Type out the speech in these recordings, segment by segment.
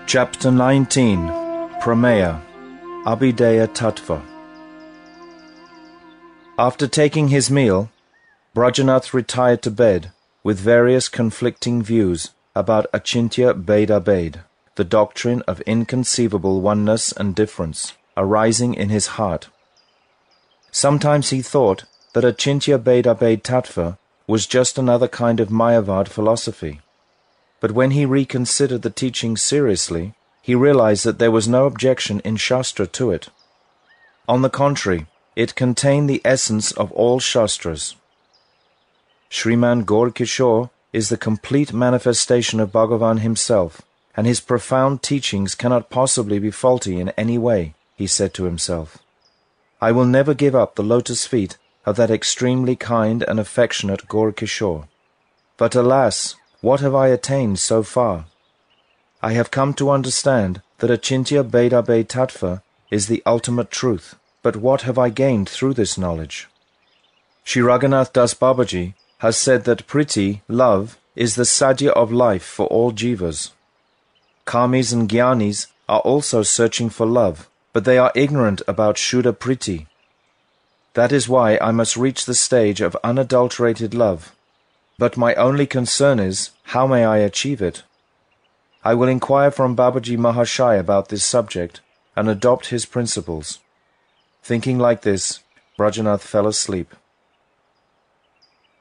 Chapter 19 Prema, Abhidheya Tattva. After taking his meal, Brajanath retired to bed with various conflicting views about Achintya Bheda, the doctrine of inconceivable oneness and difference, arising in his heart. Sometimes he thought that Achintya Bheda Tattva was just another kind of Mayavad philosophy. But when he reconsidered the teaching seriously, he realized that there was no objection in Shastra to it. On the contrary, it contained the essence of all Shastras. Sriman Gaur Kishore is the complete manifestation of Bhagavan himself, and his profound teachings cannot possibly be faulty in any way, he said to himself. I will never give up the lotus feet of that extremely kind and affectionate Gaur Kishore. But alas, what have I attained so far? I have come to understand that Achintya Bheda Tattva is the ultimate truth, but what have I gained through this knowledge? Shri Raghunath Das Babaji has said that Priti, love, is the sadhya of life for all jivas. Karmis and Gyanis are also searching for love, but they are ignorant about Shuddha Priti. That is why I must reach the stage of unadulterated love. But my only concern is, how may I achieve it? I will inquire from Babaji Mahashaya about this subject and adopt his principles. Thinking like this, Brajanath fell asleep.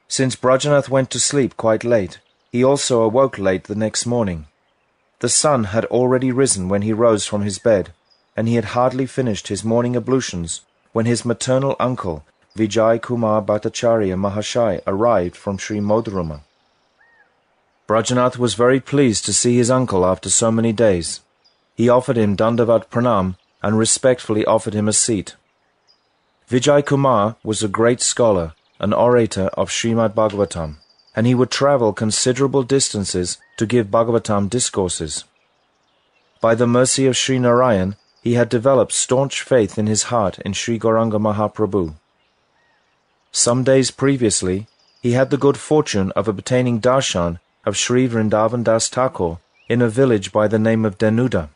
Since Brajanath went to sleep quite late, he also awoke late the next morning. The sun had already risen when he rose from his bed, and he had hardly finished his morning ablutions when his maternal uncle, Vijay Kumar Bhattacharya Mahashai, arrived from Sri Modurama. Brajanath was very pleased to see his uncle after so many days. He offered him Dandavat Pranam and respectfully offered him a seat. Vijay Kumar was a great scholar, an orator of Srimad Bhagavatam, and he would travel considerable distances to give Bhagavatam discourses. By the mercy of Sri Narayan, he had developed staunch faith in his heart in Sri Gauranga Mahaprabhu. Some days previously, he had the good fortune of obtaining darshan of Sri Vrindavan Das Thakur in a village by the name of Denuda.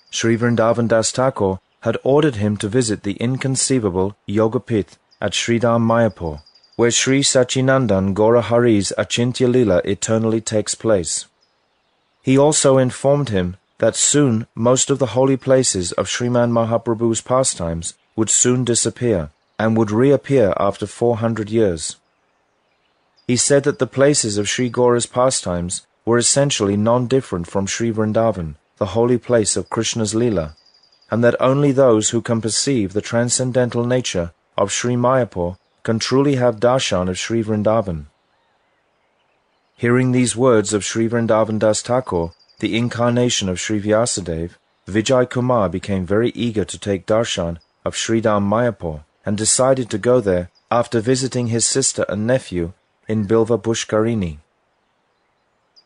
Sri Vrindavan Das Thakur had ordered him to visit the inconceivable Yogapith at Sridham Mayapur, where Sri Sachinandan Gaura Hari's Achintya Lila eternally takes place. He also informed him that soon most of the holy places of Sriman Mahaprabhu's pastimes would soon disappear, and would reappear after 400 years. He said that the places of Sri Gaura's pastimes were essentially non-different from Sri Vrindavan, the holy place of Krishna's Leela, and that only those who can perceive the transcendental nature of Sri Mayapur can truly have darshan of Sri Vrindavan. Hearing these words of Sri Vrindavan Das Thakur, the incarnation of Sri Vyasadeva, Vijay Kumar became very eager to take darshan of Sridham Mayapur, and decided to go there after visiting his sister and nephew in Bilva Pushkarini.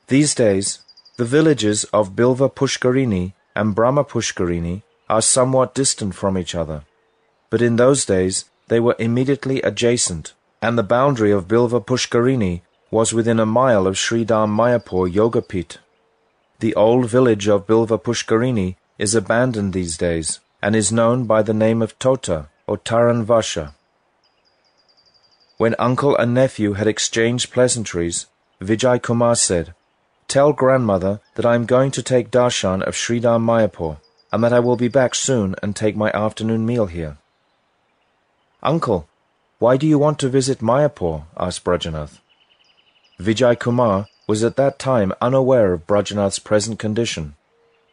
These days, the villages of Bilva Pushkarini and Brahma Pushkarini are somewhat distant from each other, but in those days they were immediately adjacent, and the boundary of Bilva Pushkarini was within a mile of Sridham Mayapur Yogapith. The old village of Bilva Pushkarini is abandoned these days, and is known by the name of Tota, or Taranvasha. When uncle and nephew had exchanged pleasantries, Vijay Kumar said, Tell grandmother that I am going to take darshan of Sridham Mayapur, and that I will be back soon and take my afternoon meal here. Uncle, why do you want to visit Mayapur? Asked Brajanath. Vijay Kumar was at that time unaware of Brajanath's present condition.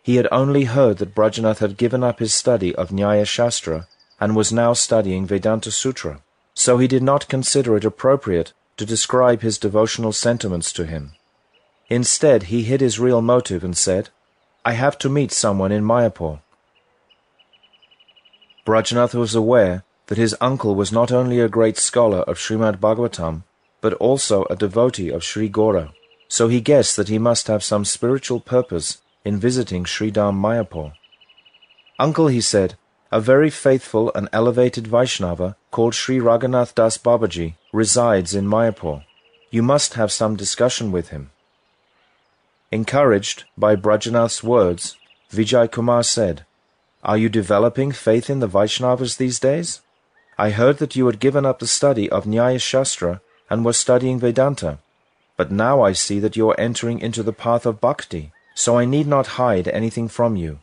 He had only heard that Brajanath had given up his study of Nyaya Shastra and was now studying Vedanta Sutra, so he did not consider it appropriate to describe his devotional sentiments to him. Instead, he hid his real motive and said, I have to meet someone in Mayapur. Brajanath was aware that his uncle was not only a great scholar of Srimad Bhagavatam, but also a devotee of Sri Gaura, so he guessed that he must have some spiritual purpose in visiting Sridham Mayapur. Uncle, he said, a very faithful and elevated Vaishnava called Sri Raghunath Das Babaji resides in Mayapur. You must have some discussion with him. Encouraged by Brajanath's words, Vijay Kumar said, "Are you developing faith in the Vaishnavas these days? I heard that you had given up the study of Nyaya Shastra and were studying Vedanta. But now I see that you are entering into the path of bhakti, so I need not hide anything from you.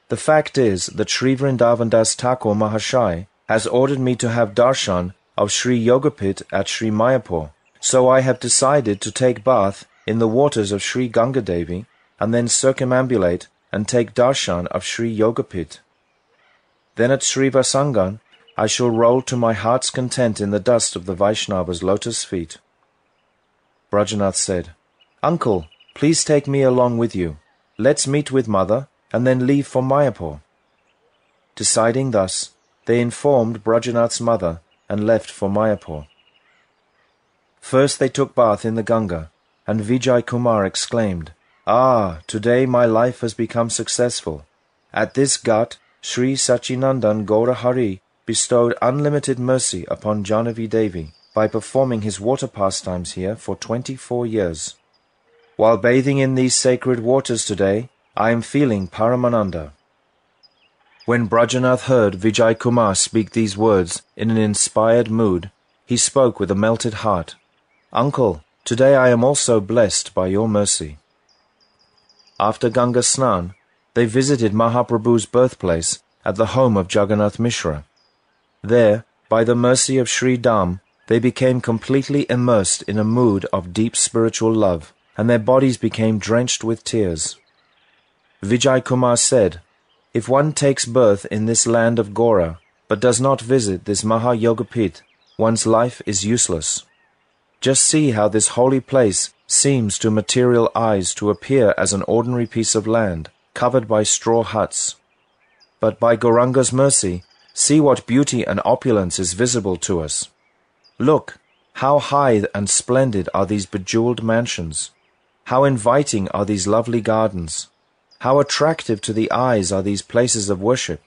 The fact is that Sri Vrindavan Das Thakur Mahashai has ordered me to have darshan of Sri Yogapit at Sri Mayapur, so I have decided to take bath in the waters of Sri Ganga Devi and then circumambulate and take darshan of Sri Yogapit. Then at Sri Vasangan I shall roll to my heart's content in the dust of the Vaishnava's lotus feet." Brajanath said, "Uncle, please take me along with you. Let's meet with mother and then leave for Mayapur." Deciding thus, they informed Brajanath's mother and left for Mayapur. First they took bath in the Ganga, and Vijay Kumar exclaimed, "Ah, today my life has become successful. At this ghat, Sri Sachinandan Gaura Hari bestowed unlimited mercy upon Janavi Devi by performing his water pastimes here for 24 years. While bathing in these sacred waters today, I am feeling Paramananda." When Brajanath heard Vijay Kumar speak these words in an inspired mood, he spoke with a melted heart, "Uncle, today I am also blessed by your mercy." After Ganga Snan, they visited Mahaprabhu's birthplace at the home of Jagannath Mishra. There, by the mercy of Sri Dham, they became completely immersed in a mood of deep spiritual love, and their bodies became drenched with tears. Vijay Kumar said, "If one takes birth in this land of Gora, but does not visit this Mahayogapit, one's life is useless. Just see how this holy place seems to material eyes to appear as an ordinary piece of land, covered by straw huts. But by Gauranga's mercy, see what beauty and opulence is visible to us. Look, how high and splendid are these bejeweled mansions. How inviting are these lovely gardens. How attractive to the eyes are these places of worship.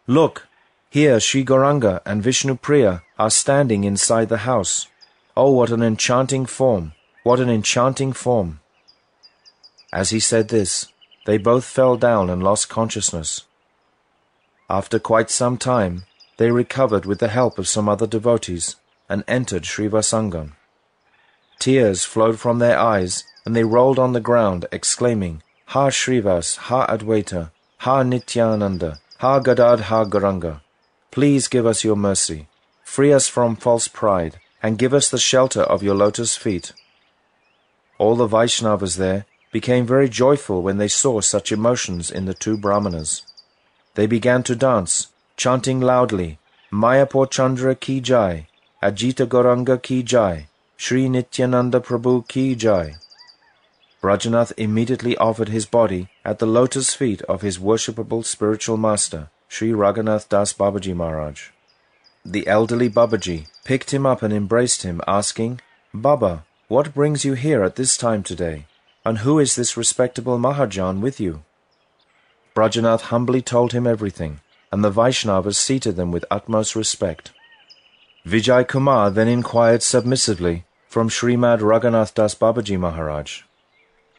Look, here Sri Gauranga and Vishnu Priya are standing inside the house. Oh, what an enchanting form! What an enchanting form!" As he said this, they both fell down and lost consciousness. After quite some time, they recovered with the help of some other devotees and entered Sri Vasangan. Tears flowed from their eyes, and they rolled on the ground, exclaiming, "Ha Srivas, Ha Advaita, Ha Nityananda, Ha Gadad, Ha Gauranga. Please give us your mercy, free us from false pride, and give us the shelter of your lotus feet." All the Vaishnavas there became very joyful when they saw such emotions in the two Brahmanas. They began to dance, chanting loudly, "Mayapur Chandra ki jai, Ajita Gauranga ki jai, Sri Nityananda Prabhu ki jai." Brajanath immediately offered his body at the lotus feet of his worshipable spiritual master, Sri Raghunath Das Babaji Maharaj. The elderly Babaji picked him up and embraced him, asking, "Baba, what brings you here at this time today, and who is this respectable Mahajan with you?" Brajanath humbly told him everything, and the Vaishnavas seated them with utmost respect. Vijay Kumar then inquired submissively from Srimad Raghunath Das Babaji Maharaj,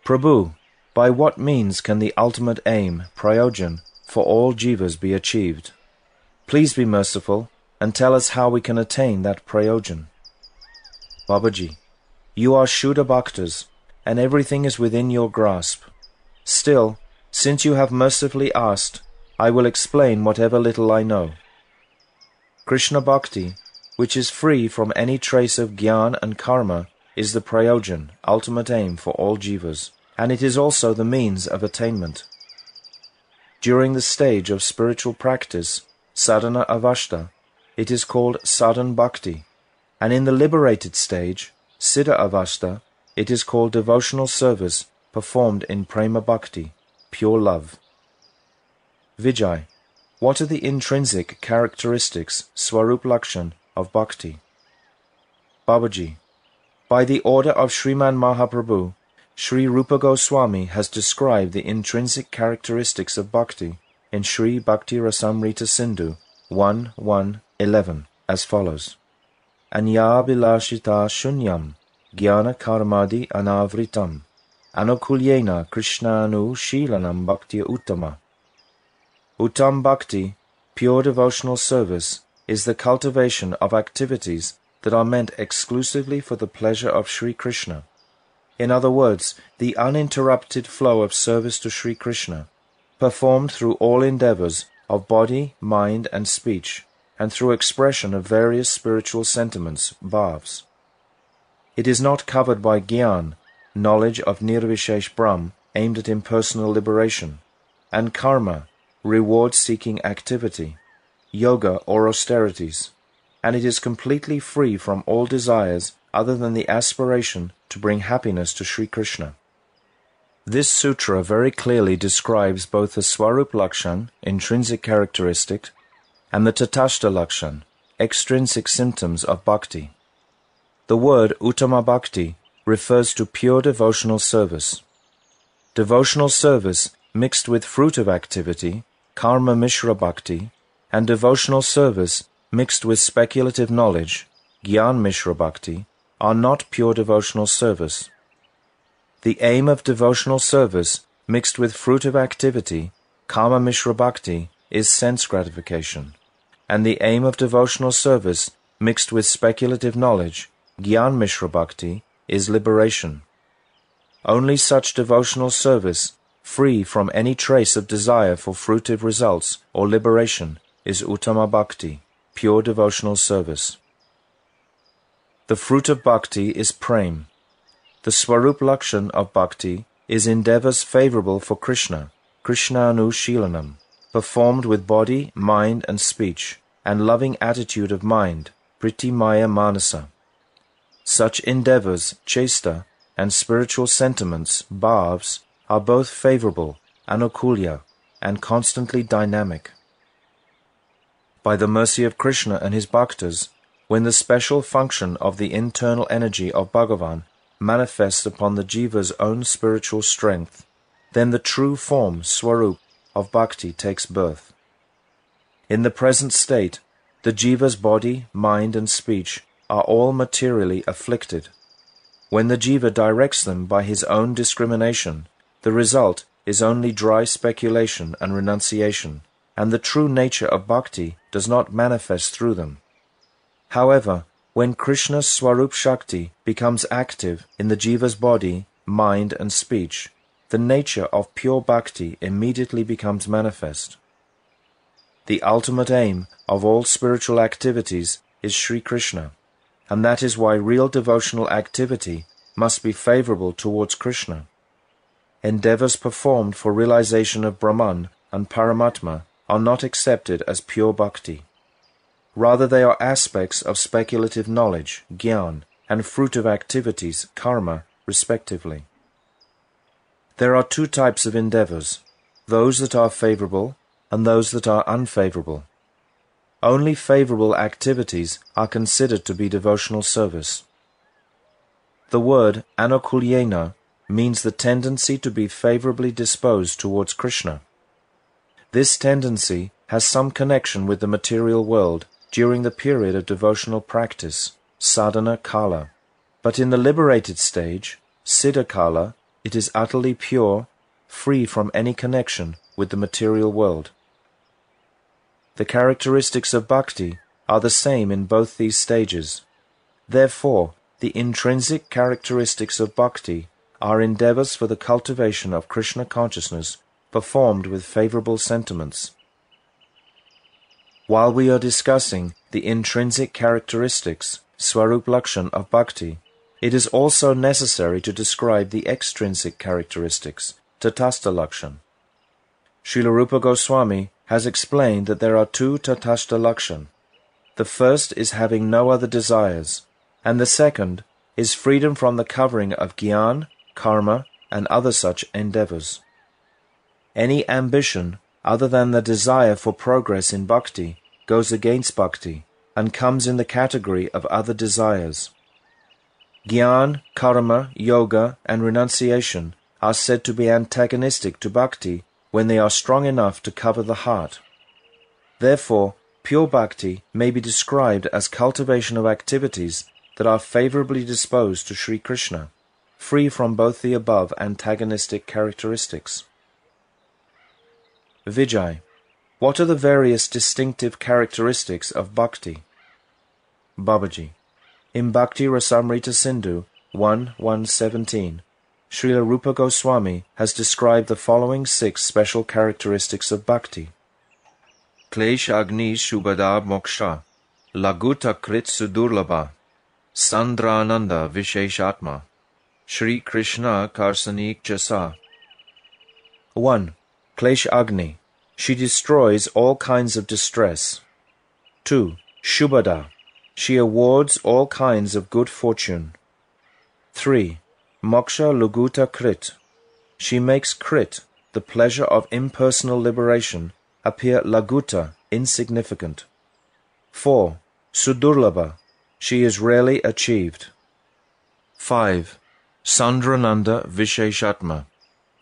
"Prabhu, by what means can the ultimate aim, prayojan, for all jivas be achieved? Please be merciful and tell us how we can attain that prayojan." "Babaji, you are Shuddha Bhaktas, and everything is within your grasp. Still, since you have mercifully asked, I will explain whatever little I know. Krishna Bhakti, which is free from any trace of Gyan and Karma, is the prayojan, ultimate aim for all jivas, and it is also the means of attainment. During the stage of spiritual practice, sadhana avashta, it is called sadhan bhakti, and in the liberated stage, siddha avashta, it is called devotional service performed in prema bhakti, pure love. Vijay, what are the intrinsic characteristics, Swarup Lakshan, of bhakti?" "Babaji, by the order of Sriman Mahaprabhu, Sri Rupa Goswami has described the intrinsic characteristics of bhakti in Sri Bhakti Rasamrita Sindhu 1.1.11 as follows. Anya bilashita shunyam, jnana karmadi anavritam, Anukulyena Krishnanu Shilanam Bhakti Uttama. Uttam Bhakti, pure devotional service, is the cultivation of activities that are meant exclusively for the pleasure of Sri Krishna. In other words, the uninterrupted flow of service to Sri Krishna, performed through all endeavors of body, mind, and speech, and through expression of various spiritual sentiments, bhavs. It is not covered by Gyan, knowledge of Nirvishesh Brahm aimed at impersonal liberation, and karma, reward-seeking activity, yoga or austerities, and it is completely free from all desires other than the aspiration to bring happiness to Sri Krishna. This sutra very clearly describes both the Swarup Lakshan, intrinsic characteristic, and the Tatashta Lakshan, extrinsic symptoms of bhakti. The word Uttama Bhakti refers to pure devotional service. Devotional service mixed with fruit of activity, karma mishra bhakti, and devotional service mixed with speculative knowledge, Gyan Mishra Bhakti, are not pure devotional service. The aim of devotional service mixed with fruit of activity, Kama Mishra Bhakti, is sense gratification, and the aim of devotional service mixed with speculative knowledge, Gyan Mishra Bhakti, is liberation. Only such devotional service, free from any trace of desire for fruitive results or liberation, is Uttama Bhakti, pure devotional service. The fruit of bhakti is Prema. The Swarup Lakshan of bhakti is endeavors favorable for Krishna, Krishnanu Shilanam, performed with body, mind, and speech, and loving attitude of mind, Priti Maya Manasa. Such endeavors, chesta, and spiritual sentiments, bhavs, are both favorable, anukulya, and constantly dynamic. By the mercy of Krishna and his bhaktas, when the special function of the internal energy of Bhagavan manifests upon the jiva's own spiritual strength, then the true form, Swarup, of bhakti takes birth. In the present state, the jiva's body, mind, and speech are all materially afflicted. When the jiva directs them by his own discrimination, the result is only dry speculation and renunciation, and the true nature of bhakti does not manifest through them. However, when Krishna's Swarup Shakti becomes active in the jiva's body, mind, and speech, the nature of pure bhakti immediately becomes manifest. The ultimate aim of all spiritual activities is Sri Krishna, and that is why real devotional activity must be favorable towards Krishna. Endeavors performed for realization of Brahman and Paramatma are not accepted as pure bhakti. Rather, they are aspects of speculative knowledge, Gyan, and fruit of activities, karma, respectively. There are two types of endeavors, those that are favorable and those that are unfavorable. Only favorable activities are considered to be devotional service. The word anukulyena means the tendency to be favorably disposed towards Krishna. This tendency has some connection with the material world during the period of devotional practice, sadhana kala, but in the liberated stage, siddha kala, it is utterly pure, free from any connection with the material world. The characteristics of bhakti are the same in both these stages. Therefore, the intrinsic characteristics of bhakti are endeavors for the cultivation of Krishna consciousness performed with favorable sentiments. While we are discussing the intrinsic characteristics, Swarup Lakshan of bhakti, it is also necessary to describe the extrinsic characteristics, Tatastha Lakshan. Srila Rupa Goswami has explained that there are two Tatastha Lakshan. The first is having no other desires, and the second is freedom from the covering of Gyan, karma, and other such endeavors. Any ambition other than the desire for progress in bhakti goes against bhakti and comes in the category of other desires. Gyan, karma, yoga, and renunciation are said to be antagonistic to bhakti when they are strong enough to cover the heart. Therefore, pure bhakti may be described as cultivation of activities that are favorably disposed to Sri Krishna, free from both the above antagonistic characteristics. Vijay. What are the various distinctive characteristics of bhakti? Babaji. In Bhakti Rasamrita Sindhu 1.1.17, Srila Rupa Goswami has described the following 6 special characteristics of bhakti. Klesh Agni Shubhada Moksha, Laguta Krit Sudurlabha, Sandrananda Visheshatma, Shri Krishna Karsanik Jasa. 1. Klesh Agni. She destroys all kinds of distress. 2. Shubhada. She awards all kinds of good fortune. 3. Moksha Laguta Krit. She makes Krit, the pleasure of impersonal liberation, appear Laguta, insignificant. 4. Sudurlabha. She is rarely achieved. 5. Sandrananda Visheshatma.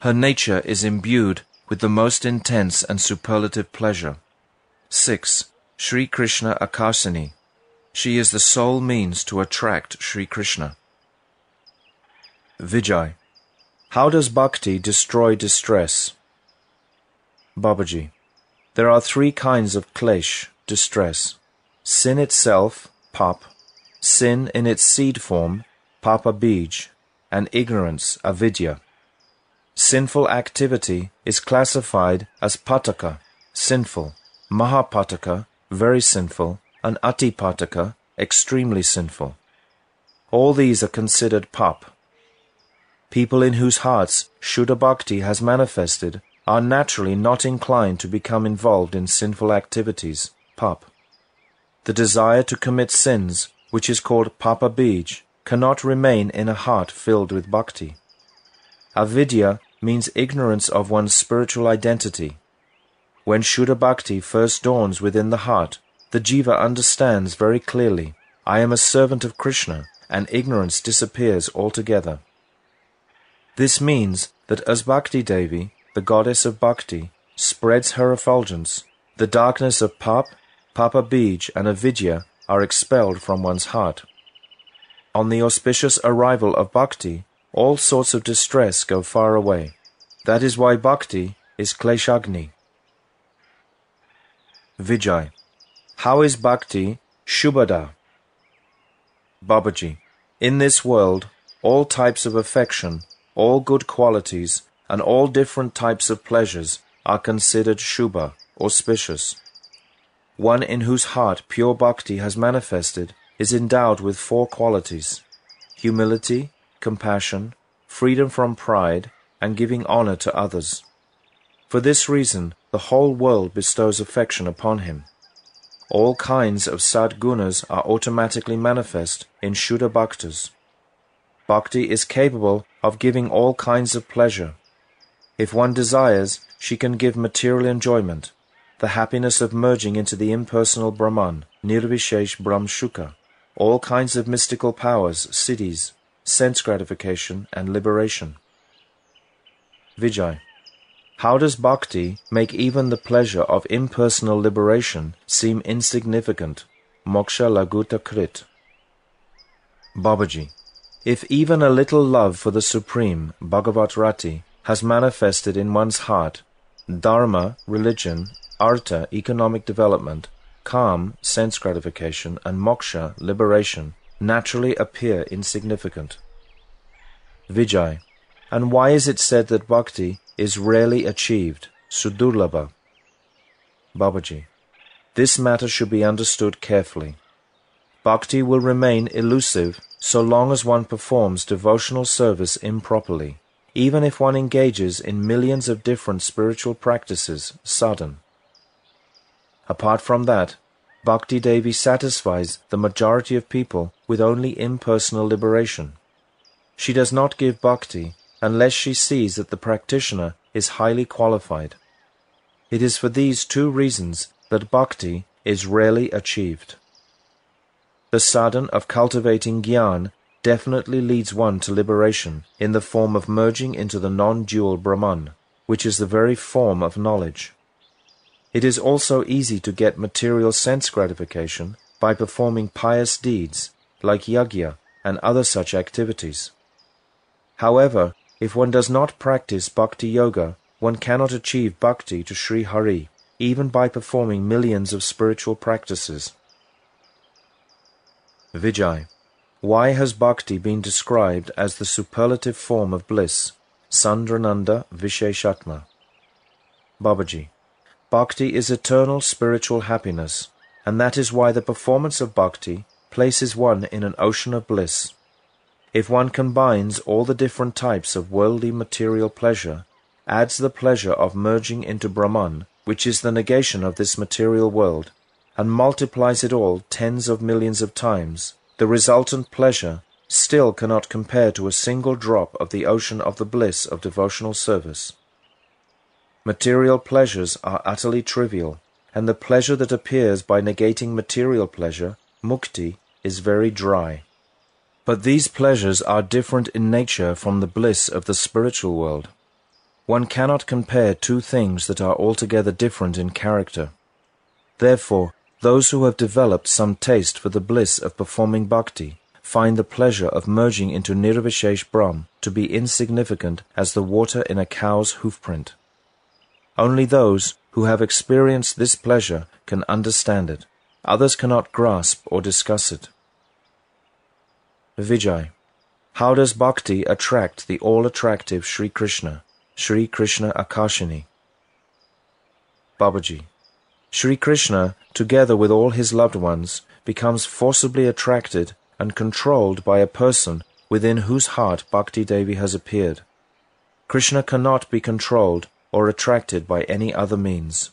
Her nature is imbued with the most intense and superlative pleasure. 6. Sri Krishna Akarsini. She is the sole means to attract Sri Krishna. Vijay. How does bhakti destroy distress? Babaji. There are 3 kinds of klesh, distress. Sin itself, pap, sin in its seed form, papa bij, and ignorance, avidya. Sinful activity is classified as pataka, sinful, mahapataka, very sinful, and atipataka, extremely sinful. All these are considered pap. People in whose hearts Shuddha Bhakti has manifested are naturally not inclined to become involved in sinful activities, pap. The desire to commit sins, which is called papa bij, cannot remain in a heart filled with bhakti. Avidya means ignorance of one's spiritual identity. When Shuddha Bhakti first dawns within the heart, the jiva understands very clearly, I am a servant of Krishna, and ignorance disappears altogether. This means that as Bhakti Devi, the goddess of bhakti, spreads her effulgence, the darkness of pap, papa bij, and avidya are expelled from one's heart. On the auspicious arrival of bhakti, all sorts of distress go far away. That is why bhakti is kleshagni. Vijay. How is bhakti shubhada? Babaji. In this world, all types of affection, all good qualities, and all different types of pleasures are considered shubha, auspicious. One in whose heart pure bhakti has manifested is endowed with 4 qualities: humility, compassion, freedom from pride, and giving honor to others. For this reason, the whole world bestows affection upon him. All kinds of sadgunas are automatically manifest in Shuddha Bhaktas. Bhakti is capable of giving all kinds of pleasure. If one desires, she can give material enjoyment, the happiness of merging into the impersonal Brahman, Nirvishesh Brahm Shuka, all kinds of mystical powers, siddhis, sense gratification, and liberation. Vijay. How does bhakti make even the pleasure of impersonal liberation seem insignificant? Moksha Laguta Krit. Babaji. If even a little love for the Supreme, Bhagavat Rati, has manifested in one's heart, dharma, religion, artha, economic development, kam, sense gratification, and moksha, liberation, naturally appear insignificant. Vijay. And why is it said that bhakti is rarely achieved, sudurlabha? Babaji. This matter should be understood carefully. Bhakti will remain elusive so long as one performs devotional service improperly, even if one engages in millions of different spiritual practices, sadhan. Apart from that, Bhakti Devi satisfies the majority of people with only impersonal liberation. She does not give bhakti unless she sees that the practitioner is highly qualified. It is for these 2 reasons that bhakti is rarely achieved. The sadhan of cultivating jnana definitely leads one to liberation in the form of merging into the non-dual Brahman, which is the very form of knowledge. It is also easy to get material sense gratification by performing pious deeds like yajna and other such activities. However, if one does not practice bhakti yoga, one cannot achieve bhakti to Sri Hari, even by performing millions of spiritual practices. Vijay. Why has bhakti been described as the superlative form of bliss? Sandrananda Visheshatma. Babaji. Bhakti is eternal spiritual happiness, and that is why the performance of bhakti places one in an ocean of bliss. If one combines all the different types of worldly material pleasure, adds the pleasure of merging into Brahman, which is the negation of this material world, and multiplies it all tens of millions of times, the resultant pleasure still cannot compare to a single drop of the ocean of the bliss of devotional service. Material pleasures are utterly trivial, and the pleasure that appears by negating material pleasure, mukti, is very dry. But these pleasures are different in nature from the bliss of the spiritual world. One cannot compare two things that are altogether different in character. Therefore, those who have developed some taste for the bliss of performing bhakti find the pleasure of merging into Nirvishesh Brahm to be insignificant as the water in a cow's hoofprint. Only those who have experienced this pleasure can understand it. Others cannot grasp or discuss it. Vijay. How does bhakti attract the all-attractive Sri Krishna, Sri Krishna Akashini? Babaji. Sri Krishna, together with all his loved ones, becomes forcibly attracted and controlled by a person within whose heart Bhakti Devi has appeared. Krishna cannot be controlled or attracted by any other means.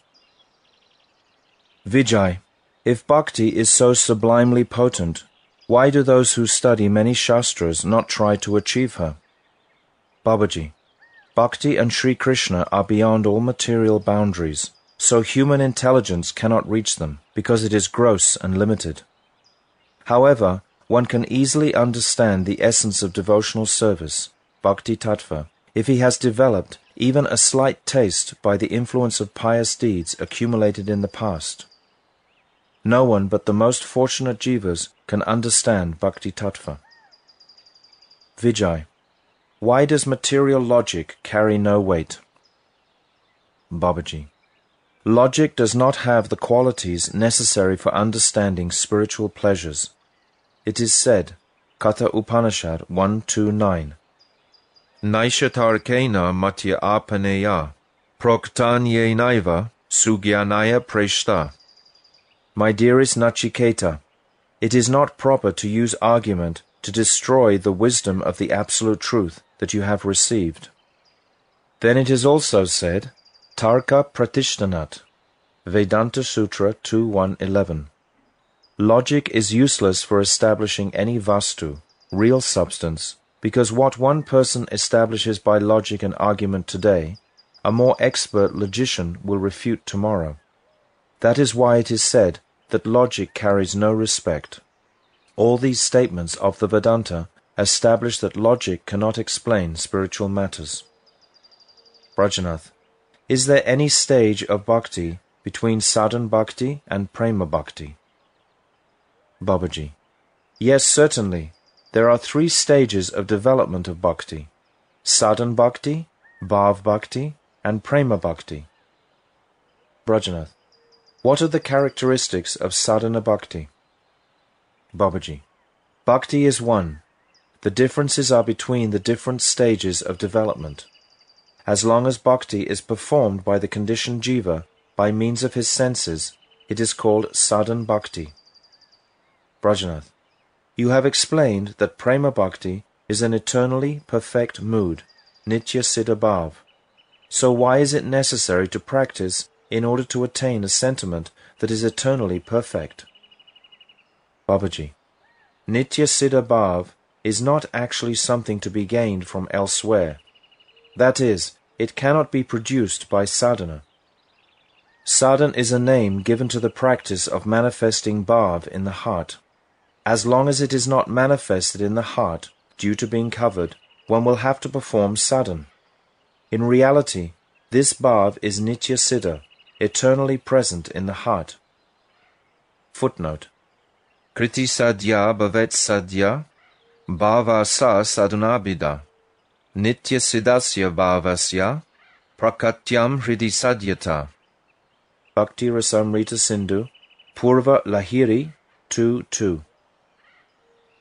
Vijay. If bhakti is so sublimely potent, why do those who study many shastras not try to achieve her? Babaji. Bhakti and Sri Krishna are beyond all material boundaries, so human intelligence cannot reach them, because it is gross and limited. However, one can easily understand the essence of devotional service, bhakti tattva, if he has developed even a slight taste by the influence of pious deeds accumulated in the past. No one but the most fortunate jivas can understand bhakti tattva. Vijay. Why does material logic carry no weight? Babaji. Logic does not have the qualities necessary for understanding spiritual pleasures. It is said, Katha Upanishad 129, Naishatarkena matya apaneya, proktanyenaiva sugyanaya preshta. My dearest Nachiketa, it is not proper to use argument to destroy the wisdom of the absolute truth that you have received. Then it is also said, Tarka Pratishtanat, Vedanta Sutra 2.1.11. Logic is useless for establishing any vastu, real substance, because what one person establishes by logic and argument today, a more expert logician will refute tomorrow. That is why it is said that logic carries no respect. All these statements of the Vedanta establish that logic cannot explain spiritual matters. Brajanath. Is there any stage of bhakti between sadhan bhakti and prema bhakti? Babaji. Yes, certainly. There are 3 stages of development of bhakti: sadhan bhakti, bhav bhakti, and prema bhakti. Brajanath. What are the characteristics of sadhana bhakti? Babaji. Bhakti is one. The differences are between the different stages of development. As long as bhakti is performed by the conditioned jiva by means of his senses, it is called sadhan bhakti. Brajanath. You have explained that prema bhakti is an eternally perfect mood, Nitya Siddha Bhav. So why is it necessary to practice in order to attain a sentiment that is eternally perfect? Babaji. Nitya Siddha Bhav is not actually something to be gained from elsewhere. That is, it cannot be produced by sadhana. Sadhana is a name given to the practice of manifesting bhav in the heart. As long as it is not manifested in the heart, due to being covered, one will have to perform sadhana. In reality, this bhav is Nitya Siddha, eternally present in the heart. Footnote. Kriti sadhya bhavet sadhya, bhava sa sadhunabhida. Nitya Siddhasya Bhavasya Prakatyam Hridi Sadyata. Bhakti Rasamrita Sindhu, Purva Lahiri 2:2.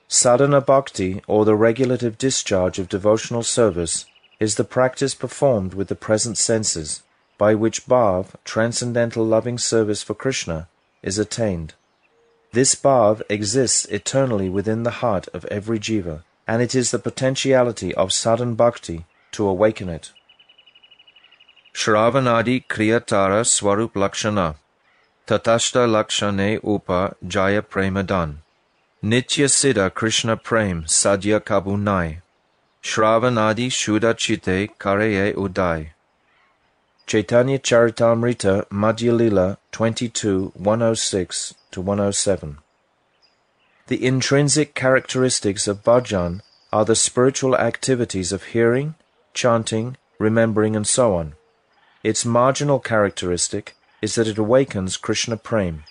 Sadhana Bhakti, or the regulative discharge of devotional service, is the practice performed with the present senses, by which bhav, transcendental loving service for Krishna, is attained. This bhav exists eternally within the heart of every jiva, and it is the potentiality of sadhana bhakti to awaken it. Shravanadi Kriyatara Swarup Lakshana Tatashta Lakshane Upa Jaya Premadan Nitya Siddha Krishna Prem Sadhya Kabunai Shravanadi Shuddha Chite Kareye Udai. Chaitanya Charitamrita Madhya Lila 22:106-107. The intrinsic characteristics of bhajan are the spiritual activities of hearing, chanting, remembering, and so on. Its marginal characteristic is that it awakens Krishna Prem.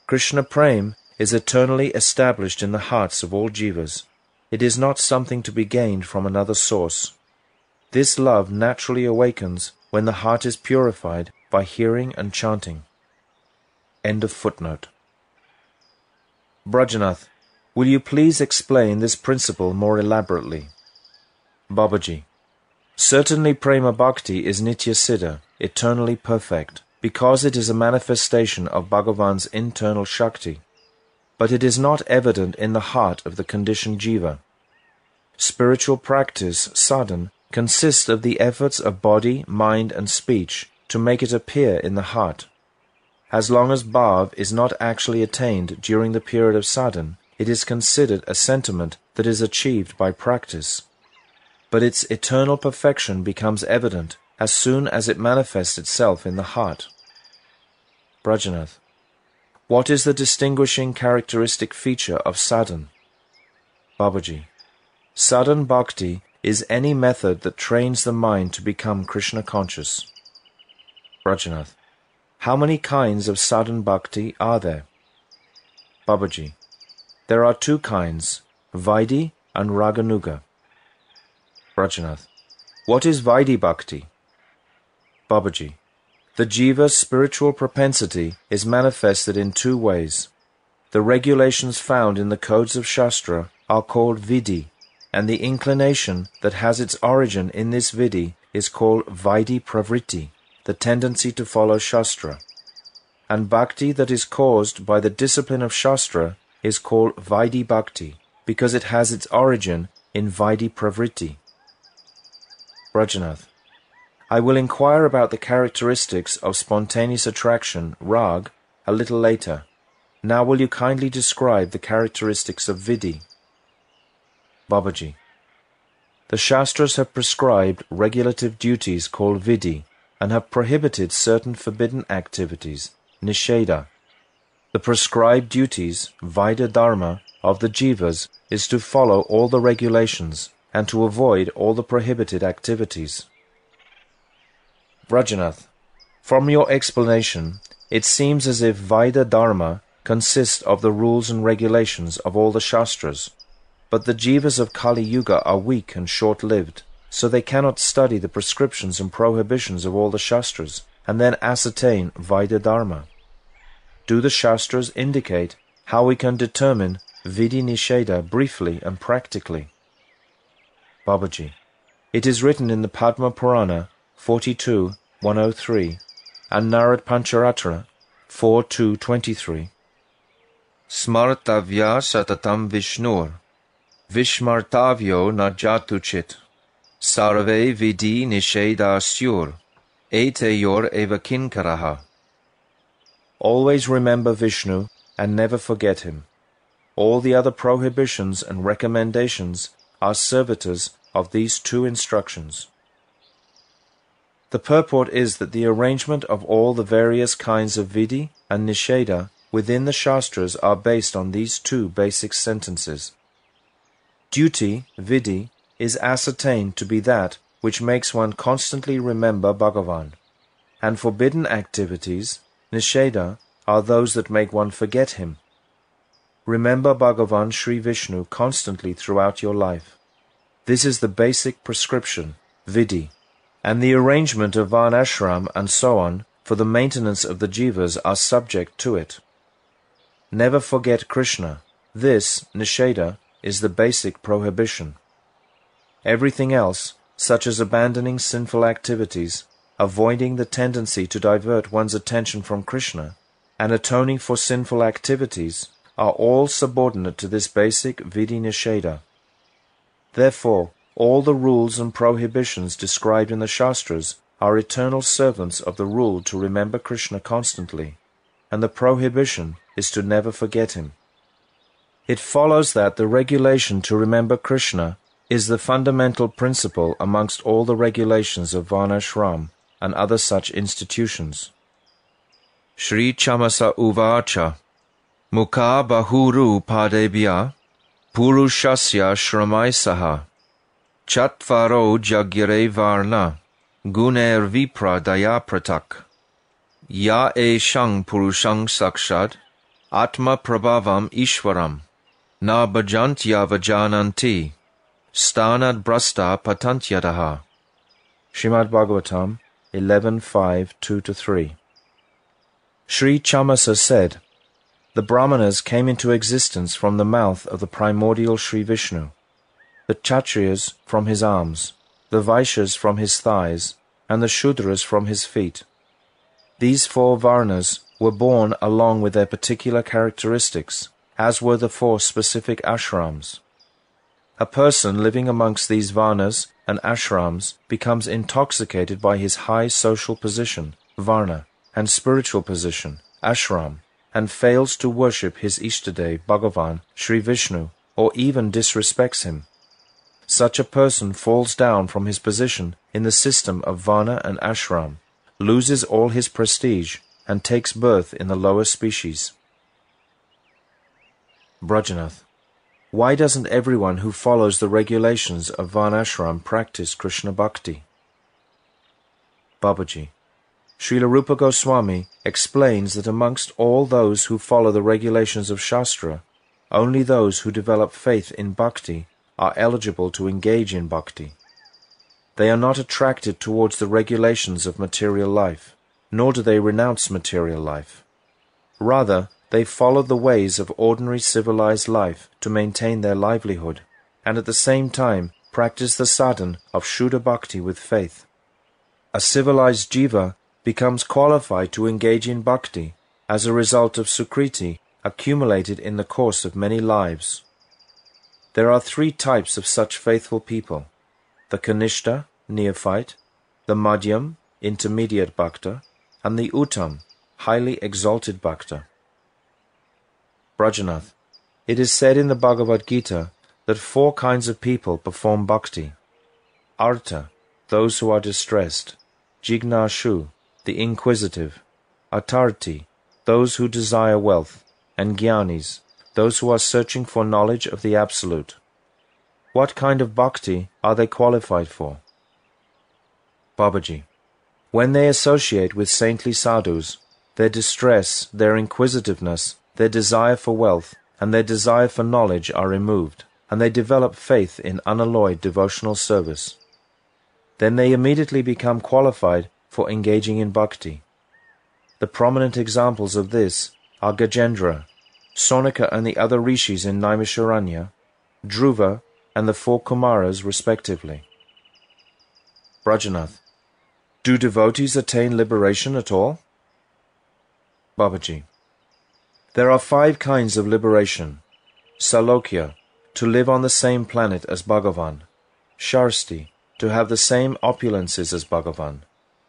Krishna Prem is eternally established in the hearts of all jivas. It is not something to be gained from another source. This love naturally awakens when the heart is purified by hearing and chanting. End of footnote. Brajanath, will you please explain this principle more elaborately? Babaji, certainly Prema Bhakti is Nitya Siddha, eternally perfect, because it is a manifestation of Bhagavan's internal Shakti. But it is not evident in the heart of the conditioned jiva. Spiritual practice, sadhana, consists of the efforts of body, mind, and speech to make it appear in the heart. As long as bhav is not actually attained during the period of sadhana, it is considered a sentiment that is achieved by practice. But its eternal perfection becomes evident as soon as it manifests itself in the heart. Brajanath, what is the distinguishing characteristic feature of sadhana? Babaji, sadhana bhakti is any method that trains the mind to become Krishna conscious. Brajanath, how many kinds of sadhana bhakti are there? Babaji, there are two kinds, Vaidhi and Raganuga. Brajanath, what is Vaidhi bhakti? Babaji, the jiva's spiritual propensity is manifested in two ways. The regulations found in the codes of Shastra are called vidhi, and the inclination that has its origin in this vidhi is called Vaidhi pravritti, the tendency to follow Shastra. And bhakti that is caused by the discipline of Shastra is called Vaidhi bhakti, because it has its origin in Vaidhi pravritti. Brajanath, I will inquire about the characteristics of spontaneous attraction, rag, a little later. Now will you kindly describe the characteristics of vidhi? Babaji, the Shastras have prescribed regulative duties called vidhi and have prohibited certain forbidden activities, nisheda. The prescribed duties, Vaidya dharma, of the jivas is to follow all the regulations and to avoid all the prohibited activities. Brajanath, from your explanation, it seems as if Vaidya dharma consists of the rules and regulations of all the Shastras, but the jivas of Kali Yuga are weak and short-lived, so they cannot study the prescriptions and prohibitions of all the Shastras and then ascertain Vaidya dharma. Do the Shastras indicate how we can determine Vidhi Nisheda briefly and practically? Babaji, it is written in the Padma Purana 42:103 and Narad Pancharatra 4:223. Smartavya satatam Vishnur Vishmartavyo najatuchit Sarve vidhi nishedasyur Eteyor eva kinkaraha. Always remember Vishnu and never forget him. All the other prohibitions and recommendations are servitors of these two instructions. The purport is that the arrangement of all the various kinds of vidhi and nisheda within the Shastras are based on these two basic sentences. Duty, vidhi, is ascertained to be that which makes one constantly remember Bhagavan, and forbidden activities, nisheda, are those that make one forget him. Remember Bhagavan Sri Vishnu constantly throughout your life. This is the basic prescription, vidhi, and the arrangement of varnashram and so on for the maintenance of the jivas are subject to it. Never forget Krishna. This, nisheda, is the basic prohibition. Everything else, such as abandoning sinful activities, avoiding the tendency to divert one's attention from Krishna, and atoning for sinful activities, are all subordinate to this basic vidhi nisheda. Therefore, all the rules and prohibitions described in the Shastras are eternal servants of the rule to remember Krishna constantly, and the prohibition is to never forget him. It follows that the regulation to remember Krishna is the fundamental principle amongst all the regulations of varnashram and other such institutions. Shri Chamasa Uvacha Mukha Bahuru Padebhya Purushasya Shramai Saha Chatvaro Jagyare Varna Guner Vipra Daya Pratak Ya Shang Purushang Sakshad Atma Prabhavam Ishwaram Na Bhajantya Vajananti Stanad Brasta Patantyadaha. Srimad Bhagavatam 11.5, 2-3. Sri Chamasa said, the Brahmanas came into existence from the mouth of the primordial Sri Vishnu, the Kshatriyas from his arms, the Vaishyas from his thighs, and the Shudras from his feet. These four Varnas were born along with their particular characteristics, as were the four specific ashrams. A person living amongst these Varnas and ashrams becomes intoxicated by his high social position, Varna, and spiritual position, ashram, and fails to worship his Ishtadev, Bhagavan, Sri Vishnu, or even disrespects him. Such a person falls down from his position in the system of Varna and ashram, loses all his prestige, and takes birth in the lower species. Brajanath, why doesn't everyone who follows the regulations of varnashram practice Krishna Bhakti? Babaji, Srila Rupa Goswami explains that amongst all those who follow the regulations of Shastra, only those who develop faith in Bhakti are eligible to engage in Bhakti. They are not attracted towards the regulations of material life, nor do they renounce material life. Rather, they follow the ways of ordinary civilized life to maintain their livelihood, and at the same time practice the sadhana of Shuddha Bhakti with faith. A civilized jiva becomes qualified to engage in bhakti as a result of sukriti accumulated in the course of many lives. There are three types of such faithful people: the kanishta, neophyte, the madhyam, intermediate bhakta, and the uttam, highly exalted bhakta. Brajanath, it is said in the Bhagavad Gita that four kinds of people perform bhakti: artha, those who are distressed; jignashu, the inquisitive; atarti, those who desire wealth; and jnanis, those who are searching for knowledge of the Absolute. What kind of bhakti are they qualified for? Babaji, when they associate with saintly sadhus, their distress, their inquisitiveness, their desire for wealth, and their desire for knowledge are removed, and they develop faith in unalloyed devotional service. Then they immediately become qualified for engaging in bhakti. The prominent examples of this are Gajendra, Sonika and the other rishis in Naimisharanya, Dhruva, and the four Kumaras respectively. Brajanath, do devotees attain liberation at all? Babaji, there are 5 kinds of liberation: Salokya, to live on the same planet as Bhagavan; Sharsti, to have the same opulences as Bhagavan;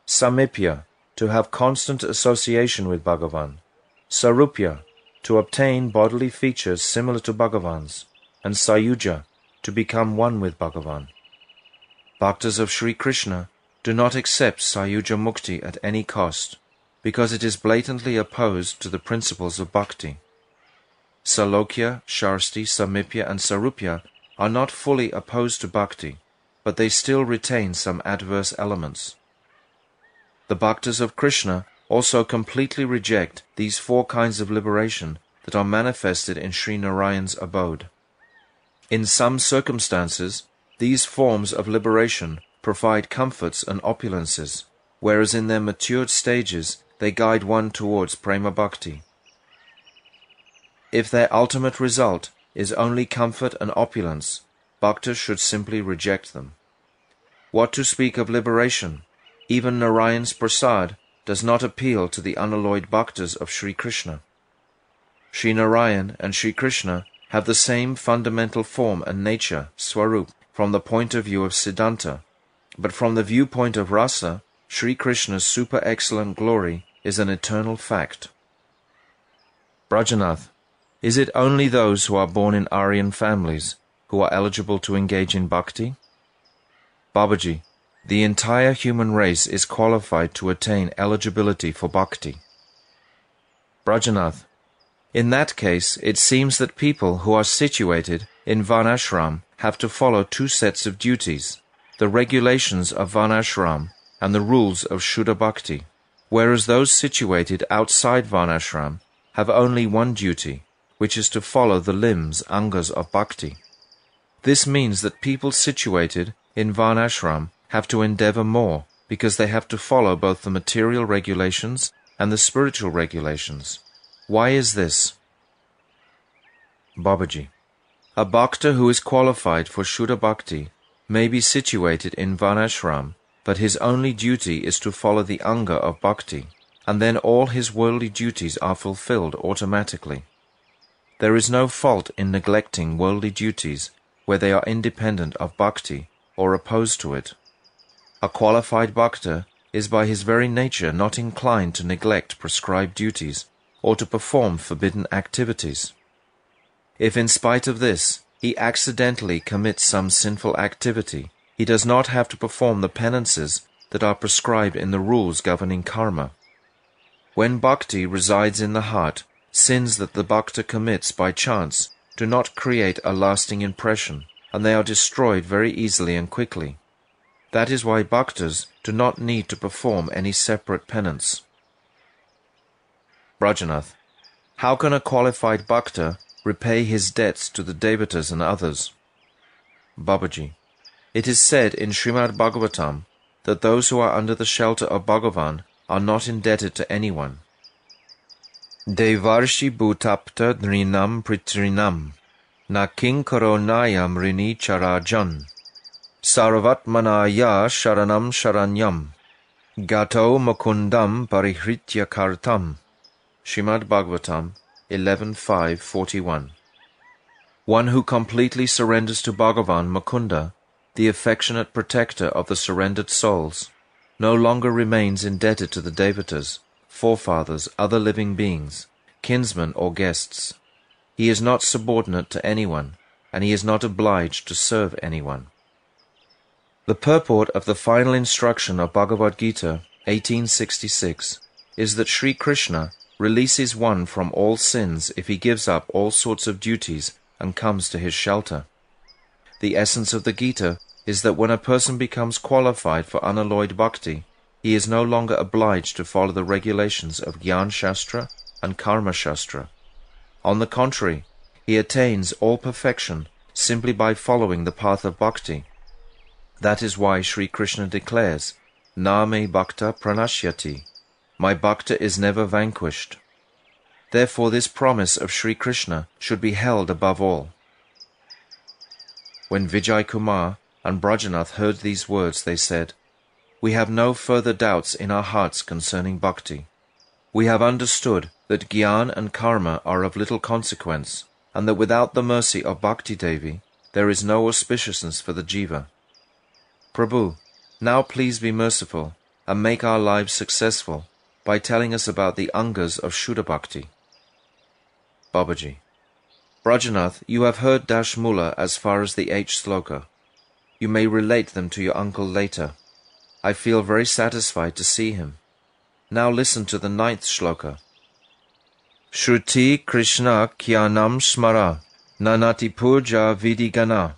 Samipya, to have constant association with Bhagavan; Sarupya, to obtain bodily features similar to Bhagavan's; and Sayuja, to become one with Bhagavan. Bhaktas of Sri Krishna do not accept Sayuja Mukti at any cost, because it is blatantly opposed to the principles of bhakti. Salokya, Sharsti, Samipya, and Sarupya are not fully opposed to bhakti, but they still retain some adverse elements. The Bhaktas of Krishna also completely reject these 4 kinds of liberation that are manifested in Sri Narayan's abode. In some circumstances, These forms of liberation provide comforts and opulences, whereas in their matured stages they guide one towards Prema Bhakti. If their ultimate result is only comfort and opulence, bhaktas should simply reject them. What to speak of liberation? Even Narayan's prasad does not appeal to the unalloyed bhaktas of Sri Krishna. Sri Narayan and Sri Krishna have the same fundamental form and nature, Swarup, from the point of view of Siddhanta, but from the viewpoint of rasa, Sri Krishna's super-excellent glory is an eternal fact. Brajanath, is it only those who are born in Aryan families who are eligible to engage in bhakti? Babaji, the entire human race is qualified to attain eligibility for bhakti. Brajanath, in that case it seems that people who are situated in Varnashram have to follow two sets of duties, the regulations of Varnashram and the rules of Shuddha Bhakti, whereas those situated outside Varnashram have only one duty, which is to follow the limbs, angas of bhakti. This means that people situated in Varnashram have to endeavor more, because they have to follow both the material regulations and the spiritual regulations. Why is this? Babaji, a bhakta who is qualified for Shuddha Bhakti may be situated in Varnashram, but his only duty is to follow the anga of bhakti, and then all his worldly duties are fulfilled automatically. There is no fault in neglecting worldly duties where they are independent of bhakti or opposed to it. A qualified bhakta is by his very nature not inclined to neglect prescribed duties or to perform forbidden activities. If in spite of this he accidentally commits some sinful activity, he does not have to perform the penances that are prescribed in the rules governing karma. When bhakti resides in the heart, sins that the bhakta commits by chance do not create a lasting impression, and they are destroyed very easily and quickly. That is why bhaktas do not need to perform any separate penance. Brajanath, how can a qualified bhakta repay his debts to the devatas and others? Babaji, it is said in Srimad Bhagavatam that those who are under the shelter of Bhagavan are not indebted to anyone. Devarshi bhutapta drinam pritrinam na kinkaro nayam rini charajan sarvatmanaya sharanam sharanyam gato mukundam parihritya kartam. Srimad Bhagavatam 11.5.41. One who completely surrenders to Bhagavan Mukunda, the affectionate protector of the surrendered souls, no longer remains indebted to the devatas, forefathers, other living beings, kinsmen or guests. He is not subordinate to anyone, and he is not obliged to serve anyone. The purport of the final instruction of Bhagavad Gita 1866 is that Sri Krishna releases one from all sins if he gives up all sorts of duties and comes to his shelter. The essence of the Gita is that when a person becomes qualified for unalloyed bhakti, he is no longer obliged to follow the regulations of Gyan Shastra and Karma Shastra. On the contrary, he attains all perfection simply by following the path of bhakti. That is why Sri Krishna declares, Na me bhakta pranashyati, my bhakta is never vanquished. Therefore this promise of Sri Krishna should be held above all. When Vijay Kumar and Brajanath heard these words, they said, We have no further doubts in our hearts concerning bhakti. We have understood that Gyan and Karma are of little consequence, and that without the mercy of Bhakti Devi, there is no auspiciousness for the Jiva. Prabhu, now please be merciful, and make our lives successful, by telling us about the angas of Shuddha Bhakti. Babaji, Brajanath, you have heard Dashmula as far as the 8th sloka. You may relate them to your uncle later. I feel very satisfied to see him. Now listen to the 9th shloka. Shruti Krishna Kyanam Smara Nanati Puja Vidigana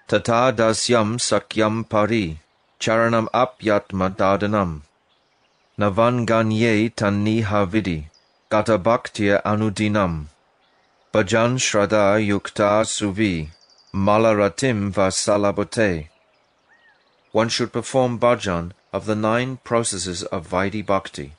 Tata Dasyam Sakyam Pari Charanam Apyatma Dadanam Navanganye Tanniha Vidi Gata Bhaktya Anudinam Bhajan Shraddha Yukta Suvi malaratim vasalabote. One should perform bhajan of the 9 processes of Vaidhi Bhakti,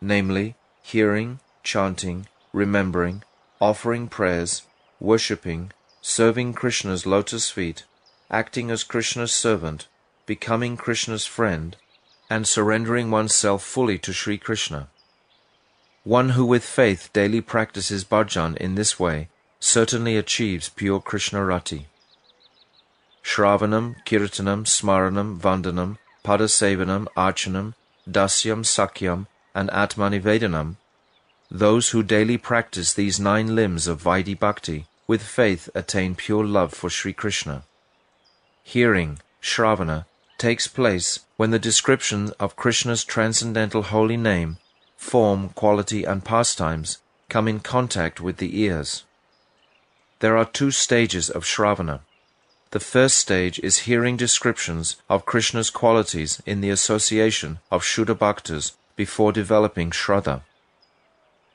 namely hearing, chanting, remembering, offering prayers, worshipping, serving Krishna's lotus feet, acting as Krishna's servant, becoming Krishna's friend, and surrendering oneself fully to Sri Krishna. One who with faith daily practices bhajan in this way certainly achieves pure Krishna rati. Shravanam, Kirtanam, Smaranam, Vandanam, Padasevanam, Archanam, Dasyam, Sakyam, and Atmanivedanam, those who daily practice these 9 limbs of Vaidhi Bhakti with faith attain pure love for Sri Krishna. Hearing, Shravana, takes place when the description of Krishna's transcendental holy name, form, quality, and pastimes come in contact with the ears. There are 2 stages of Shravana. The first stage is hearing descriptions of Krishna's qualities in the association of Shuddha Bhaktas before developing Shraddha.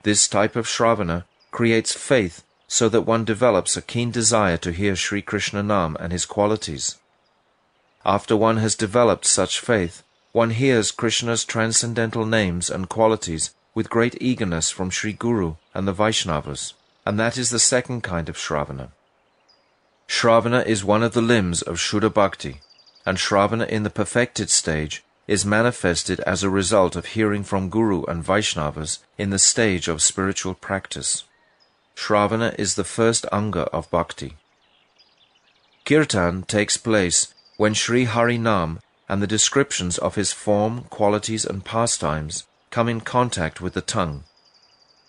This type of Shravana creates faith so that one develops a keen desire to hear Sri Krishna Nam and his qualities. After one has developed such faith, one hears Krishna's transcendental names and qualities with great eagerness from Sri Guru and the Vaishnavas, and that is the second kind of Shravana. Shravana is one of the limbs of Shuddha Bhakti, and Shravana in the perfected stage is manifested as a result of hearing from Guru and Vaishnavas in the stage of spiritual practice. Shravana is the first anga of Bhakti. Kirtan takes place when Sri Hari Nam and the descriptions of his form, qualities, and pastimes come in contact with the tongue.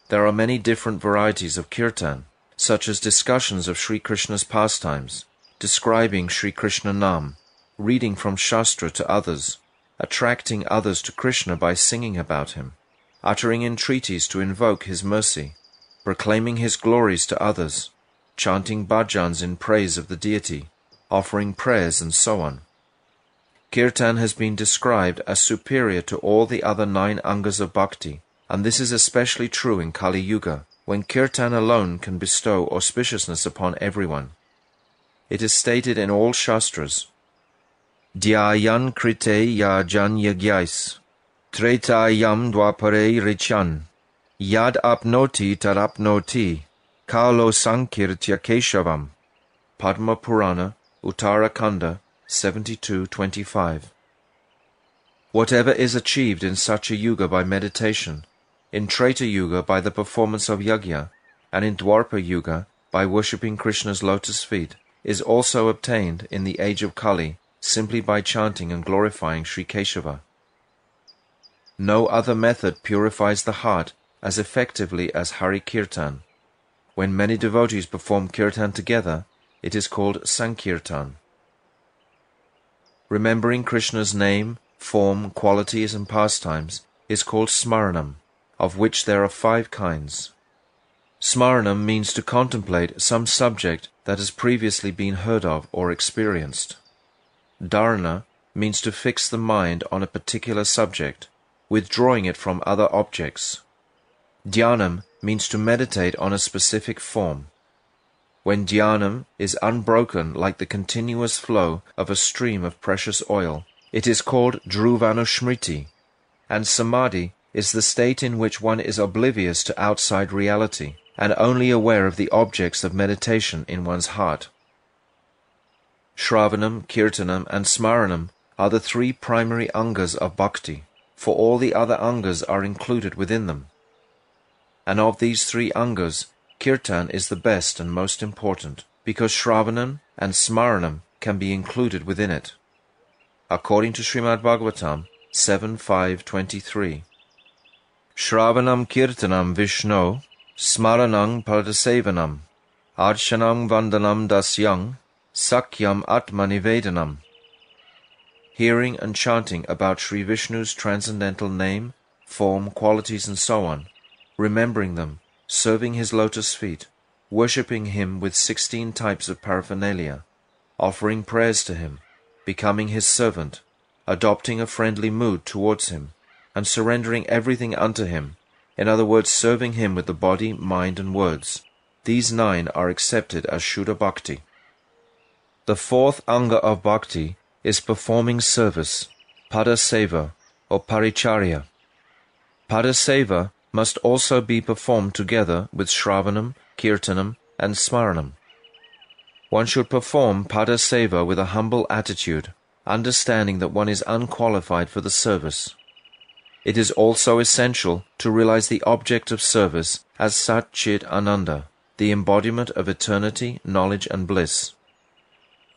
There are many different varieties of Kirtan, such as discussions of Sri Krishna's pastimes, describing Sri Krishna Nam, reading from Shastra to others, attracting others to Krishna by singing about him, uttering entreaties to invoke his mercy, proclaiming his glories to others, chanting bhajans in praise of the deity, offering prayers, and so on. Kirtan has been described as superior to all the other 9 angas of bhakti, and this is especially true in Kali Yuga, when Kirtan alone can bestow auspiciousness upon everyone. It is stated in all Shastras, Dhyayan krite yajan yagyais, Tretayam dwapare richan, Yad apnoti tarapnoti, Kalo sankirtya keshavam. Padma Purana, Uttarakhanda, 72:25. Whatever is achieved in such a yuga by meditation, in Treta Yuga by the performance of yajna, and in Dwarpa Yuga by worshipping Krishna's lotus feet, is also obtained in the age of Kali simply by chanting and glorifying Sri Keshava. No other method purifies the heart as effectively as Hari Kirtan. When many devotees perform Kirtan together, it is called Sankirtan. Remembering Krishna's name, form, qualities, and pastimes is called Smaranam, of which there are 5 kinds. Smaranam means to contemplate some subject that has previously been heard of or experienced. Dharana means to fix the mind on a particular subject, withdrawing it from other objects. Dhyanam means to meditate on a specific form. When dhyanam is unbroken like the continuous flow of a stream of precious oil, it is called dhruvanushmriti, and samadhi is the state in which one is oblivious to outside reality and only aware of the objects of meditation in one's heart. Shravanam, Kirtanam, and Smaranam are the 3 primary angas of bhakti, for all the other angas are included within them. And of these 3 angas, Kirtan is the best and most important, because Shravanam and Smaranam can be included within it. According to Srimad Bhagavatam 7.5.23, Shravanam Kirtanam Vishno, Smaranam Padasevanam, Archanam Vandanam Dasyam, Sakyam Atmanivedanam. Hearing and chanting about Sri Vishnu's transcendental name, form, qualities, and so on, remembering them, serving his lotus feet, worshipping him with 16 types of paraphernalia, offering prayers to him, becoming his servant, adopting a friendly mood towards him, and surrendering everything unto him, in other words, serving him with the body, mind, and words. These 9 are accepted as Shuddha Bhakti. The fourth anga of bhakti is performing service, padaseva or paricharya. Padaseva must also be performed together with shravanam, kirtanam, and smaranam. One should perform padaseva with a humble attitude, understanding that one is unqualified for the service. It is also essential to realize the object of service as Sat Chit Ananda, the embodiment of eternity, knowledge and bliss.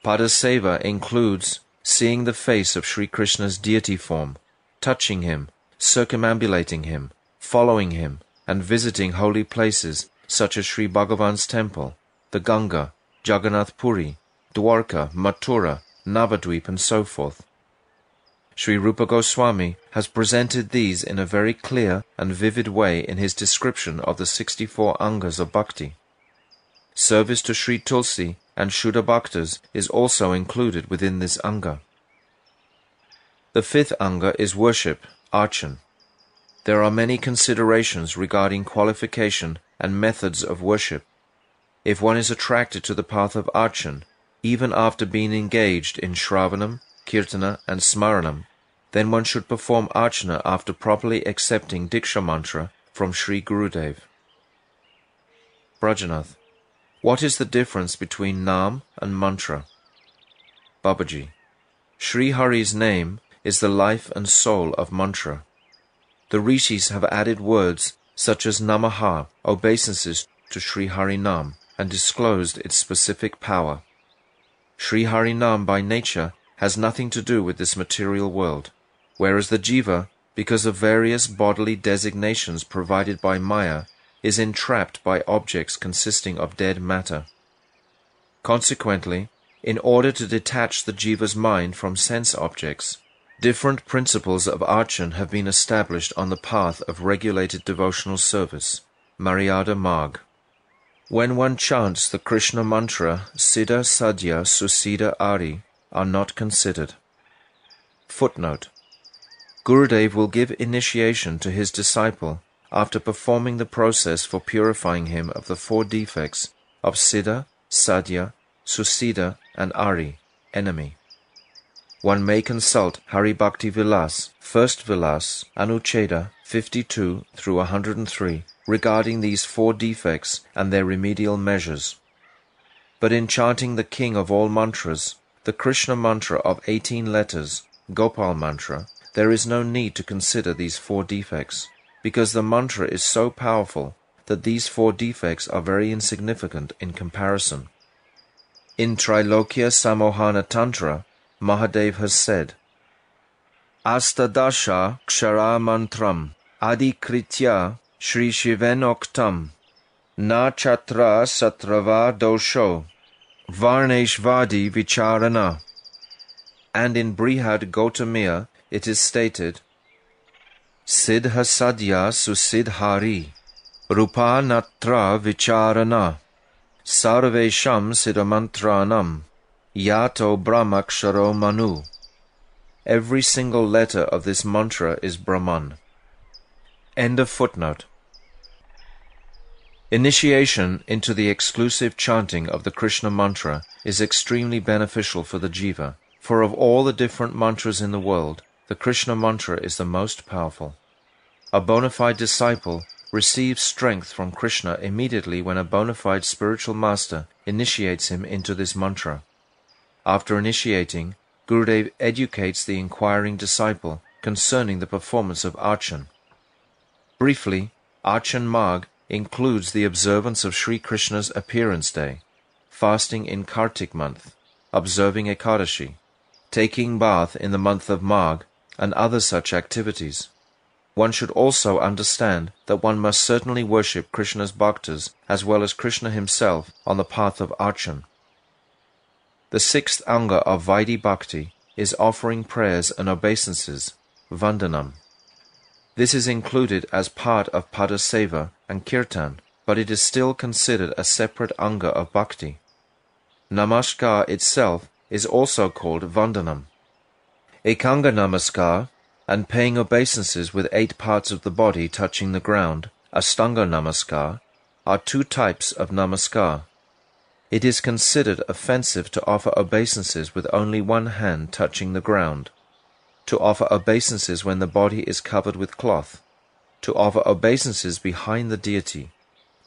Padaseva includes seeing the face of Sri Krishna's deity form, touching him, circumambulating him, following him, and visiting holy places such as Sri Bhagavan's temple, the Ganga, Jagannath Puri, Dwarka, Mathura, Navadvip, and so forth. Sri Rupa Goswami has presented these in a very clear and vivid way in his description of the 64 angas of bhakti. Service to Sri Tulsi and Shuddha Bhaktas is also included within this anga. The fifth anga is worship, archan. There are many considerations regarding qualification and methods of worship. If one is attracted to the path of archan, even after being engaged in shravanam, kirtana, and smaranam, then one should perform archana after properly accepting Diksha mantra from Sri Gurudev. Brajanath, what is the difference between Nam and mantra? Babaji, Sri Hari's name is the life and soul of mantra. The rishis have added words such as Namaha, obeisances to Sri Hari Nam, and disclosed its specific power. Sri Hari Nam by nature has nothing to do with this material world, whereas the jiva, because of various bodily designations provided by Maya, is entrapped by objects consisting of dead matter. Consequently, in order to detach the jiva's mind from sense objects, different principles of archan have been established on the path of regulated devotional service, Maryada Marg. When one chants the Krishna mantra, Siddha Sadhya Susida Ari are not considered. Footnote: Gurudev will give initiation to his disciple after performing the process for purifying him of the 4 defects of Siddha, Sadhya, Susida, and Ari, enemy. One may consult Hari Bhakti Vilas, First Vilas, Anucheda 52 through 103, regarding these 4 defects and their remedial measures. But in chanting the king of all mantras, the Krishna mantra of 18 letters, Gopal mantra, there is no need to consider these 4 defects, because the mantra is so powerful that these 4 defects are very insignificant in comparison. In Trilokya Samohana Tantra, Mahadev has said, Astadasha Kshara Mantram Adikritya Shri Shivenoktam Na Chatra Satrava Dosho Varneshvadi Vicharana. And in Brihad Gautamiya it is stated, Siddha Sadhya Susidhari Rupa Natra Vicharana Sarvesham Siddhamantranam Yato Brahmaksharo Manu. Every single letter of this mantra is Brahman. End of footnote. Initiation into the exclusive chanting of the Krishna mantra is extremely beneficial for the jiva, for of all the different mantras in the world, the Krishna mantra is the most powerful. A bona fide disciple receives strength from Krishna immediately when a bona fide spiritual master initiates him into this mantra. After initiating, Gurudev educates the inquiring disciple concerning the performance of archan. Briefly, archan marg includes the observance of Sri Krishna's appearance day, fasting in Kartik month, observing Ekadashi, taking bath in the month of Magh, and other such activities. One should also understand that one must certainly worship Krishna's bhaktas as well as Krishna himself on the path of archan. The 6th anga of Vaidhi Bhakti is offering prayers and obeisances, vandanam. This is included as part of Padaseva and Kirtan, but it is still considered a separate anga of bhakti. Namaskar itself is also called vandanam. Ekanga namaskar and paying obeisances with 8 parts of the body touching the ground, Astanga namaskar, are 2 types of namaskar. It is considered offensive to offer obeisances with only one hand touching the ground, to offer obeisances when the body is covered with cloth, to offer obeisances behind the deity,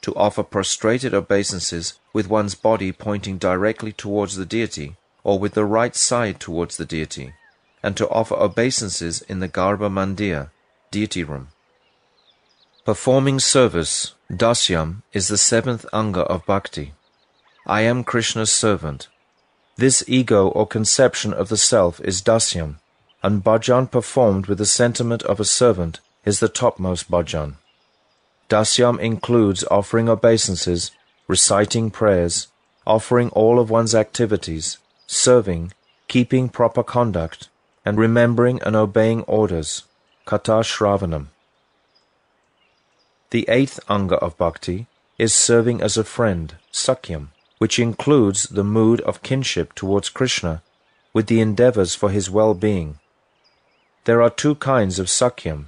to offer prostrated obeisances with one's body pointing directly towards the deity or with the right side towards the deity, and to offer obeisances in the Garbha Mandir, deity room. Performing service, dasyam, is the seventh anga of bhakti. I am Krishna's servant. This ego or conception of the self is dasyam, and bhajan performed with the sentiment of a servant is the topmost bhajan. Dasyam includes offering obeisances, reciting prayers, offering all of one's activities, serving, keeping proper conduct, and remembering and obeying orders, katha shravanam. The eighth anga of bhakti is serving as a friend, sakyam, which includes the mood of kinship towards Krishna with the endeavors for his well-being. There are two kinds of sakyam,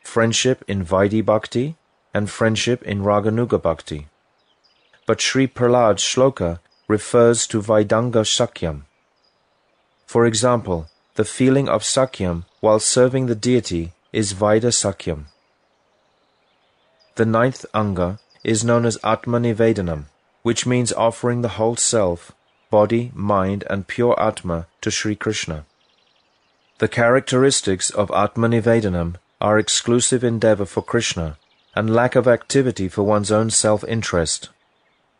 friendship in Vaidhi Bhakti and friendship in Raganuga Bhakti. But Sri Prahlad's shloka refers to Vaidanga Sakyam. For example, the feeling of Sakyam while serving the deity is Vaida Sakyam. The ninth anga is known as Atma Nivedanam, which means offering the whole self, body, mind and pure Atma to Sri Krishna. The characteristics of Atma Nivedanam are exclusive endeavor for Krishna and lack of activity for one's own self-interest.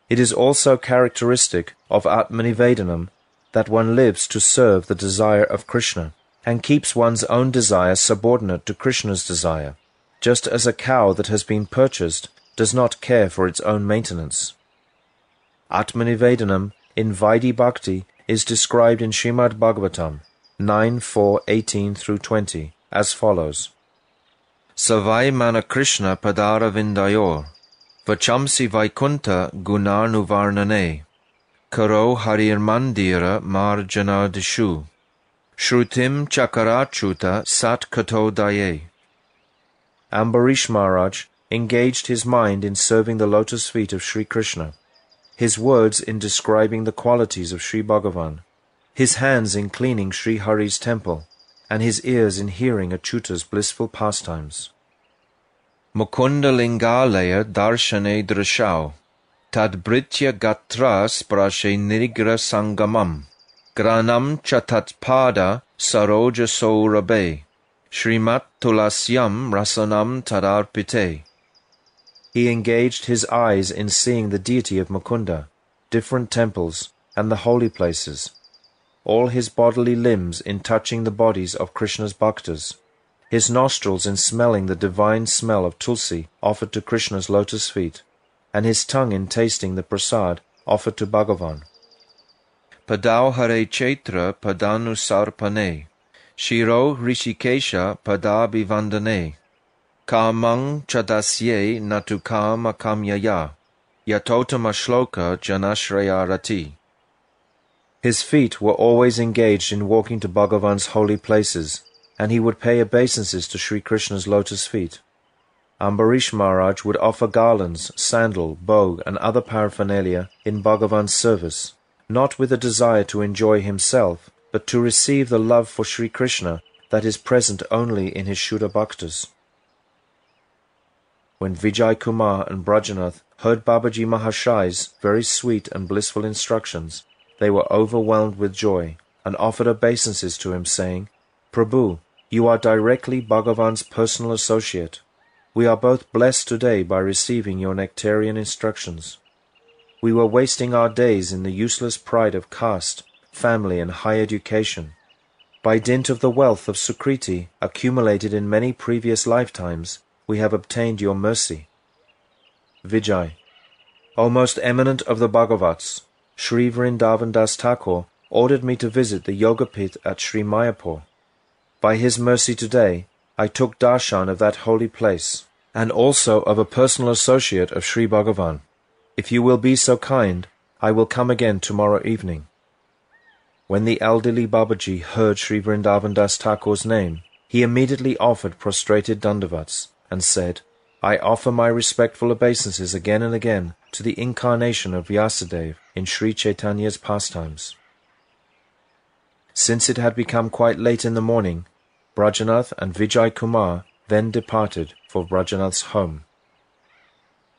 It is also characteristic of Atma Nivedanam that one lives to serve the desire of Krishna and keeps one's own desire subordinate to Krishna's desire, just as a cow that has been purchased does not care for its own maintenance. Atma Nivedanam in Vaidhi Bhakti is described in Srimad Bhagavatam 9:4-18-20 as follows. Savai mana Krishna padara vindayor, vachamsi vaikunta gunarnuvarnane, karo harir mandira marjanadishu, shrutim chakarachuta sat kato daye. Ambarish Maharaj engaged his mind in serving the lotus feet of Sri Krishna, his words in describing the qualities of Sri Bhagavan, his hands in cleaning Sri Hari's temple, and his ears in hearing Achyuta's blissful pastimes. Mukunda lingalaya darshane drashau, tadbritya gatra sprashe nirigra sangamam, granam chatatpada saroja saurabe, Shrimat tulasyam rasanam tadarpite. He engaged his eyes in seeing the deity of Mukunda, different temples, and the holy places, all his bodily limbs in touching the bodies of Krishna's bhaktas, his nostrils in smelling the divine smell of tulsi offered to Krishna's lotus feet, and his tongue in tasting the prasad offered to Bhagavan. Padau hare chaitra padanu sarpane, shiro rishikesha padabhivandane, kamang chadasye natukama kamyaya, yatotama shloka janashrayarati. His feet were always engaged in walking to Bhagavan's holy places, and he would pay obeisances to Sri Krishna's lotus feet. Ambarish Maharaj would offer garlands, sandal, bow, and other paraphernalia in Bhagavan's service, not with a desire to enjoy himself, but to receive the love for Sri Krishna that is present only in his Shuddha Bhaktas. When Vijay Kumar and Brajanath heard Babaji Mahashai's very sweet and blissful instructions, they were overwhelmed with joy and offered obeisances to him, saying, Prabhu, you are directly Bhagavan's personal associate. We are both blessed today by receiving your nectarian instructions. We were wasting our days in the useless pride of caste, family, and high education. By dint of the wealth of Sukriti accumulated in many previous lifetimes, we have obtained your mercy. Vijay, O most eminent of the Bhagavats, Sri Vrindavan Das Thakur ordered me to visit the Yogapith at Sri Mayapur. By his mercy today, I took darshan of that holy place, and also of a personal associate of Sri Bhagavan. If you will be so kind, I will come again tomorrow evening. When the elderly Babaji heard Sri Vrindavan Das Thakur's name, he immediately offered prostrated dandavats, and said, I offer my respectful obeisances again and again to the incarnation of Vyasadeva in Sri Chaitanya's pastimes. Since it had become quite late in the morning, Brajanath and Vijay Kumar then departed for Brajanath's home.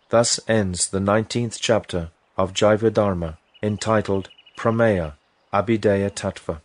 Thus ends the 19th chapter of Jaiva Dharma, entitled Prema, Abhidheya Tattva.